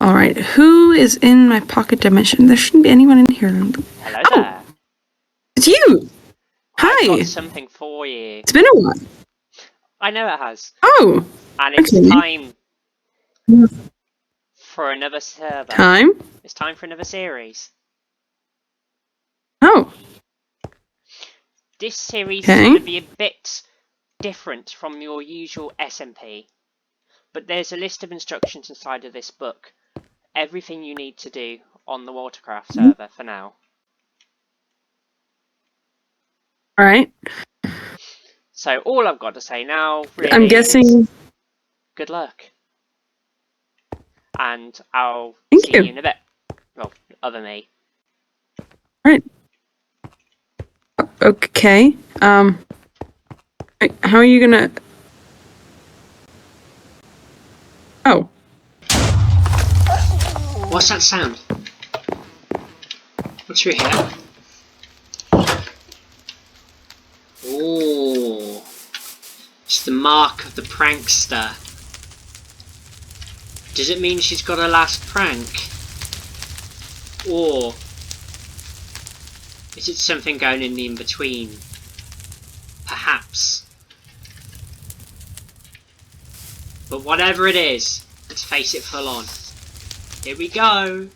All right, who is in my pocket dimension? There shouldn't be anyone in here. Hello there. It's you. Hi. I've got something for you. It's been a while. I know it has. Oh. And it's okay. time for another server. Time? It's time for another series. Oh. This series is going to be a bit different from your usual SMP. But there's a list of instructions inside of this book. Everything you need to do on the Watercraft server for now. Alright. So all I've got to say now really I'm guessing is good luck. And I'll see you in a bit. Well, other me. Alright. Okay. How are you gonna... Oh. What's that sound? What's through here? Oh, it's the mark of the prankster. Does it mean she's got her last prank? Or is it something going in the in-between? Perhaps. But whatever it is, let's face it full on. Here we go!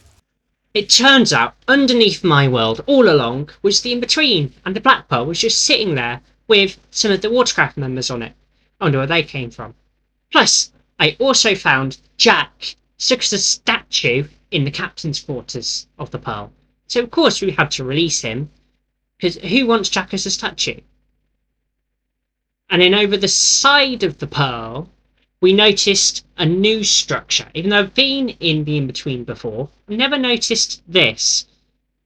It turns out, underneath my world, all along, was the in-between, and the black pearl was just sitting there with some of the Watercraft members on it. I wonder where they came from. Plus, I also found Jack stuck as a statue in the captain's quarters of the pearl. So of course we had to release him, because who wants Jack as a statue? And then over the side of the pearl, we noticed a new structure. Even though I've been in the in-between before, I never noticed this.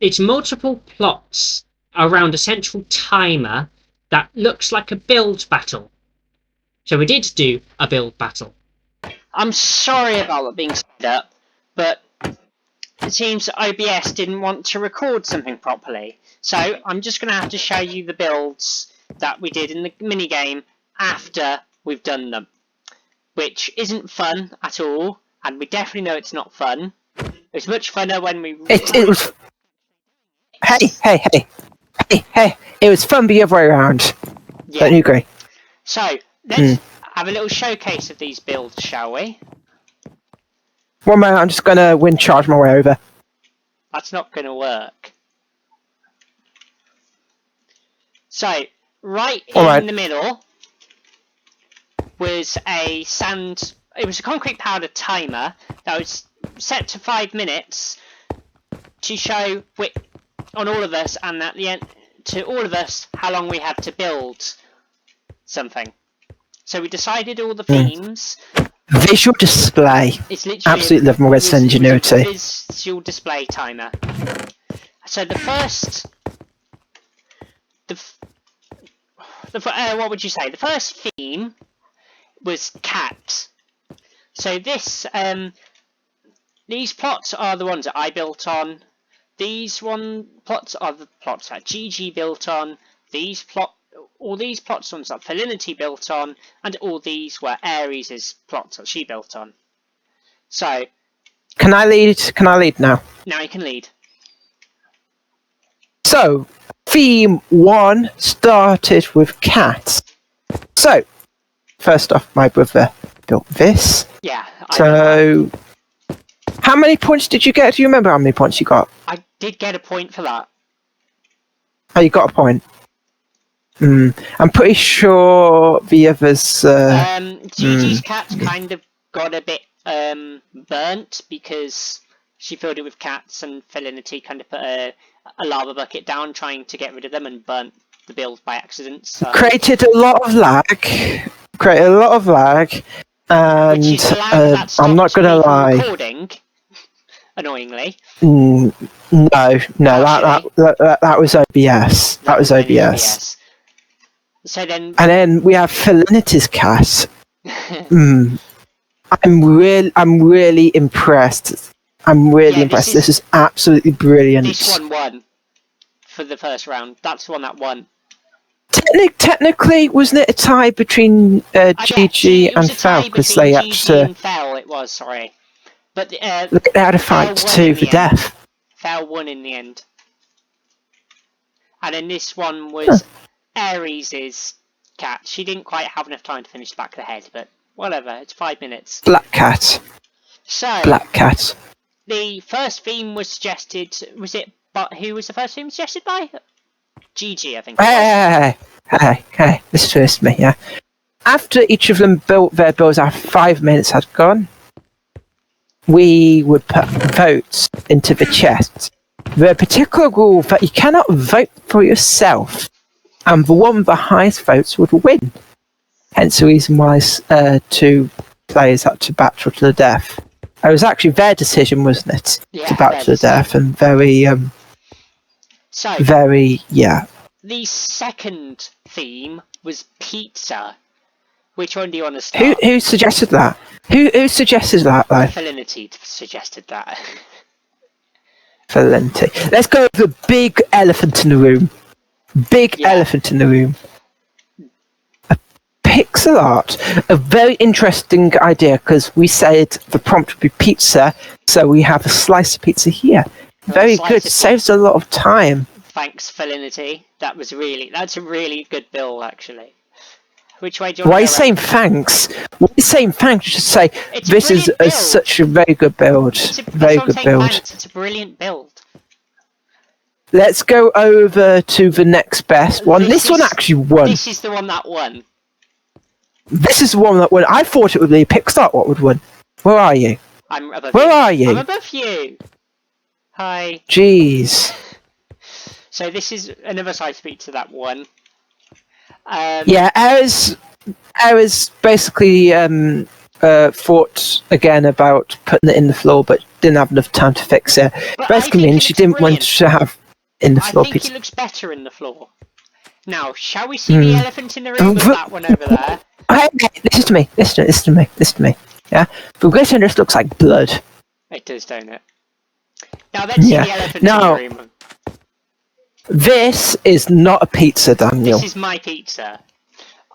It's multiple plots around a central timer that looks like a build battle. So we did do a build battle. I'm sorry about that being sped up, but it seems OBS didn't want to record something properly. So I'm just going to have to show you the builds that we did in the minigame after we've done them. Which isn't fun at all, and we definitely know it's not fun. It's much funner when we... It was... Hey! It was fun the other way around. Yeah. Don't you agree? So, let's have a little showcase of these builds, shall we? 1 moment, I'm just going to wind charge my way over. That's not going to work. So, right in the middle was a concrete powder timer that was set to 5 minutes to show on all of us, and at the end to all of us, how long we had to build something. So we decided all the themes. Visual display. It's literally absolutely love my Western ingenuity. Visual display timer. So the first, what would you say? The first theme was cat. So this, these plots are the ones that I built on. These plots are the plots that GG built on. All these plots ones that Felinity built on, and all these were Aries' plots that she built on. So, can I lead? Can I lead now? Now you can lead. So, theme 1 started with cats. So, first off, my brother built this. Yeah. So, how many points did you get? Do you remember how many points you got? I did get a point for that. Oh, you got a point. I'm pretty sure the others... Gigi's cat kind of got a bit burnt because she filled it with cats, and Felinity kind of put a lava bucket down trying to get rid of them and burnt the build by accident. So. Created a lot of lag. And I'm not going to lie. Recording, annoyingly. No, that was OBS. That was OBS. So then, and then we have Felinity's cat. I'm really impressed. I'm really impressed. This is absolutely brilliant. This one won for the first round. That's the one that won. Technically, wasn't it a tie between GG and Fel? Because they actually. Fel, it was, sorry. But They had a fight to the death. Fell won in the end. And then this one was Aries' cat. She didn't quite have enough time to finish the back of the head, but whatever, it's 5 minutes. Black cat. So, Black cat. the first theme was suggested, but who was the first theme suggested by? Gigi, I think. Hey, listen to me, yeah. After each of them built their builds after 5 minutes had gone, we would put votes into the chest. The particular rule that you cannot vote for yourself, and the one with the highest votes would win. Hence the reason why 2 players had to battle to the death. It was actually their decision, wasn't it? Yeah, to battle to the death, and very, yeah. The second theme was pizza. Which one do you want to start? Who suggested that? Who suggested that, though? Felinity suggested that. Valente. Let's go with the big elephant in the room. Elephant in the room. A pixel art. A very interesting idea, because we said the prompt would be pizza, so we have a slice of pizza here. Very good. Saves a lot of time. Thanks, Felinity. That's a really good build, actually. Which way do you want to go? Why are you saying thanks? Why are you saying thanks? You should say this is such a very good build. Very good build. It's a brilliant build. Let's go over to the next best one. This one actually won. This is the one that won. This is the one that won. I thought it would be Pixart what would win. Where are you? I'm above Where you. are you? I'm above you. Hi. Jeez. So this is another size pizza that won. Yeah, Ares basically thought again about putting it in the floor, but didn't have enough time to fix it. But Basically, means she didn't want to have in the floor I think pizza. it looks better in the floor. Now, shall we see the elephant in the room with that one over there? Hey, listen to me. Listen to me. Yeah, the glitter just looks like blood. It does, don't it? Now let's see the elephant in the room. This is not a pizza, Daniel. This is my pizza.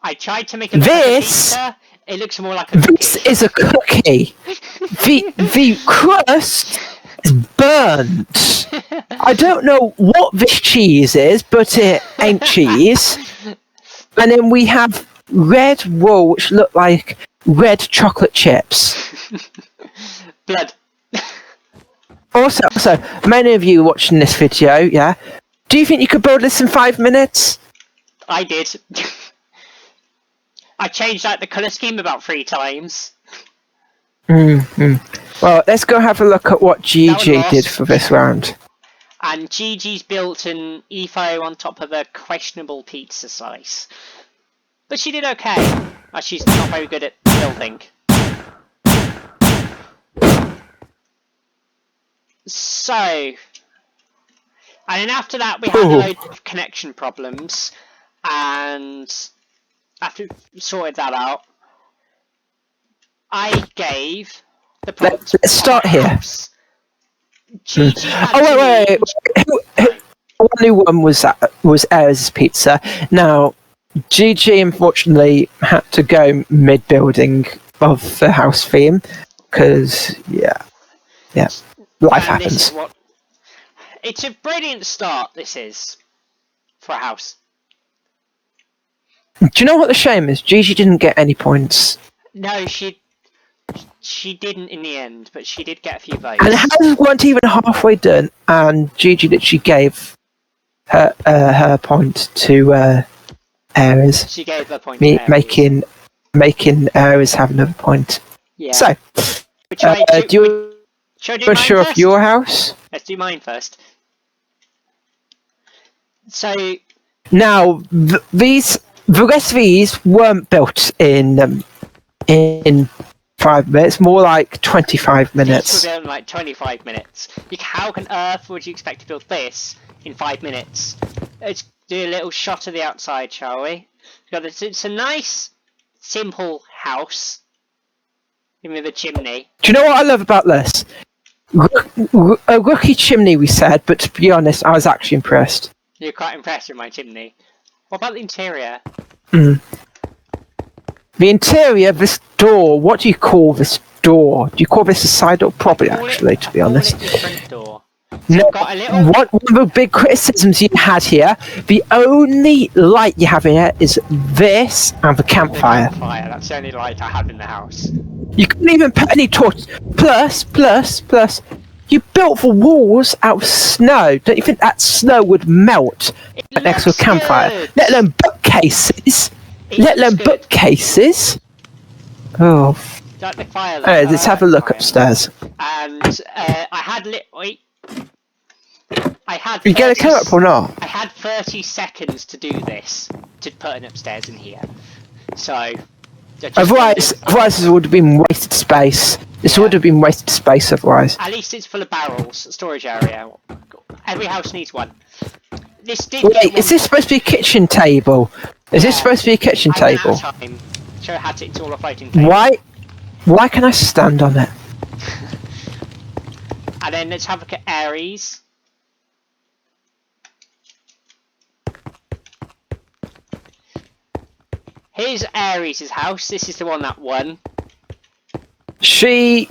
I tried to make a pizza. It looks more like a cookie. This is a cookie. the crust is burnt. I don't know what this cheese is, but it ain't cheese. And then we have red wool, which look like red chocolate chips. Blood. Also, many of you watching this video, yeah? Do you think you could build this in 5 minutes? I did. I changed out the colour scheme about 3 times. Well, let's go have a look at what Gigi did for this round. And Gigi's built an EFO on top of a questionable pizza slice. But she did okay. She's not very good at building. So... And then after that we had a load of connection problems. And after we sorted that out, I gave the prompt. Let's start here. Gigi wait. Only one was Ares' pizza. Now, Gigi unfortunately had to go mid-building of the house theme because, yeah, life happens. It's a brilliant start. This is for a house. Do you know what the shame is? Gigi didn't get any points. No, she didn't in the end, but she did get a few votes. And the houses weren't even halfway done, and Gigi literally gave her point to Ares. She gave her point to Ares. Making Ares have another point. Yeah. So, do you want to show off your house? Let's do mine first. So now the rest of these weren't built in 5 minutes, more like 25 minutes. These were built in like 25 minutes. How on earth would you expect to build this in 5 minutes? Let's do a little shot of the outside, shall we? It's a nice, simple house. With a chimney. Do you know what I love about this? A rookie chimney, we said, but to be honest, I was actually impressed. You're quite impressed with my chimney. What about the interior? The interior, this door, what do you call this door. Do you call this a side door? Probably, actually, to be honest. The front door. No, got a little... one of the big criticisms you had here, the only light you have here is this and the campfire. Campfire, that's the only light I have in the house. You couldn't even put any torches. Plus, you built the walls out of snow. Don't you think that snow would melt next to a campfire? Good. Let alone bookcases. It looks good. Bookcases. Oh. Like the fire. Hey, let's have a look upstairs. And I had wait. I had. You get a come up or not? I had 30 seconds to do this, to put an upstairs in here. So. Otherwise, this would have been wasted space. This would have been wasted space otherwise. At least it's full of barrels, storage area. Every house needs one. This did. Wait, is this supposed to be a kitchen table? Is this supposed to be a kitchen table? Show how it's all a floating table. Why can I stand on it? And then let's have a look at Aries. Here's Aries' house. This is the one that won. She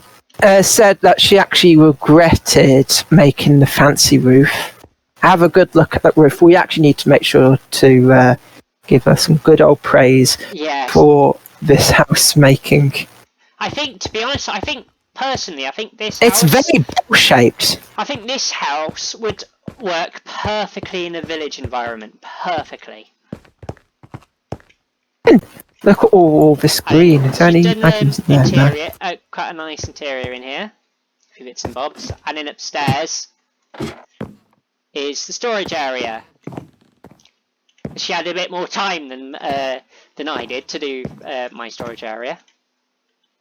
said that she actually regretted making the fancy roof. Have a good look at that roof. We actually need to make sure to give her some good old praise for this house making. I think, to be honest, personally, I think this house... It's very bell-shaped. I think this house would work perfectly in a village environment. Perfectly. Look at all this green. Is there any items in there? Interior, quite a nice interior in here. A few bits and bobs. And then upstairs is the storage area. She had a bit more time than I did to do my storage area.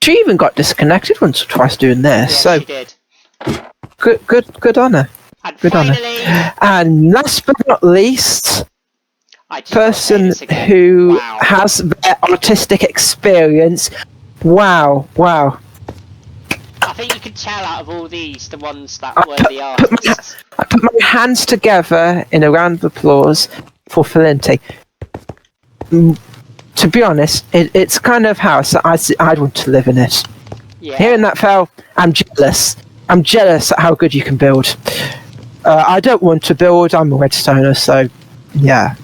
She even got disconnected once or twice doing this. Yeah, so she did. Good on her. And good finally, on her. And last but not least, person who has their artistic experience. Wow. I think you could tell out of all these, the ones that were the artists. I put my hands together in a round of applause for Felinti. To be honest, it's kind of house that I'd want to live in it. Yeah. Hearing that, Fel, I'm jealous. I'm jealous at how good you can build. I don't want to build. I'm a redstoner, so yeah.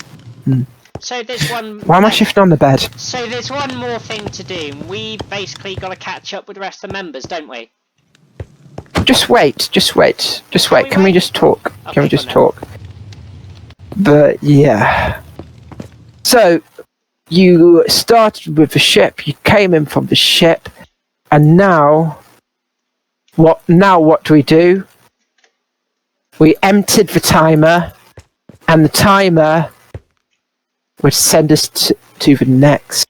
So there's one. Why am I shifting on the bed? So there's one more thing to do. We basically got to catch up with the rest of the members, don't we? Just wait. Can we just talk? Okay, Can we just talk? But yeah. So you started with the ship. You came in from the ship, and now what? Now what do? We emptied the timer, and the timer would send us to the next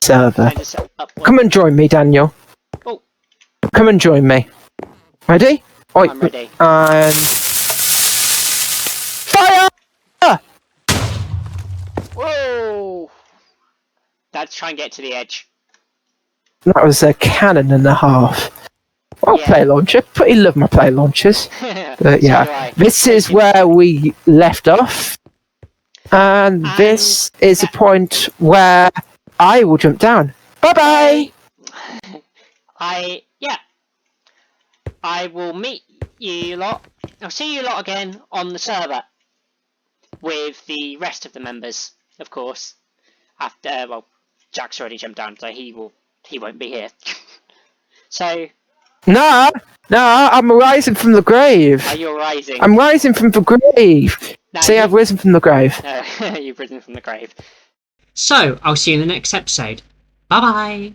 server. Come and join me, Daniel. Oh. Come and join me. Ready? Oi. I'm ready. And fire! Whoa! Let's try and get to the edge. That was a cannon and a half. Well, play launcher. Pretty love my play launchers. But yeah, this is where we left off. And this is a point where I will jump down. Bye-bye! I will meet you lot. I'll see you lot again on the server. With the rest of the members, of course. After, well, Jack's already jumped down, so he won't be here. So... No, I'm rising from the grave. Are you rising? I'm rising from the grave. No, See, I've risen from the grave. No, you've risen from the grave. So, I'll see you in the next episode. Bye-bye.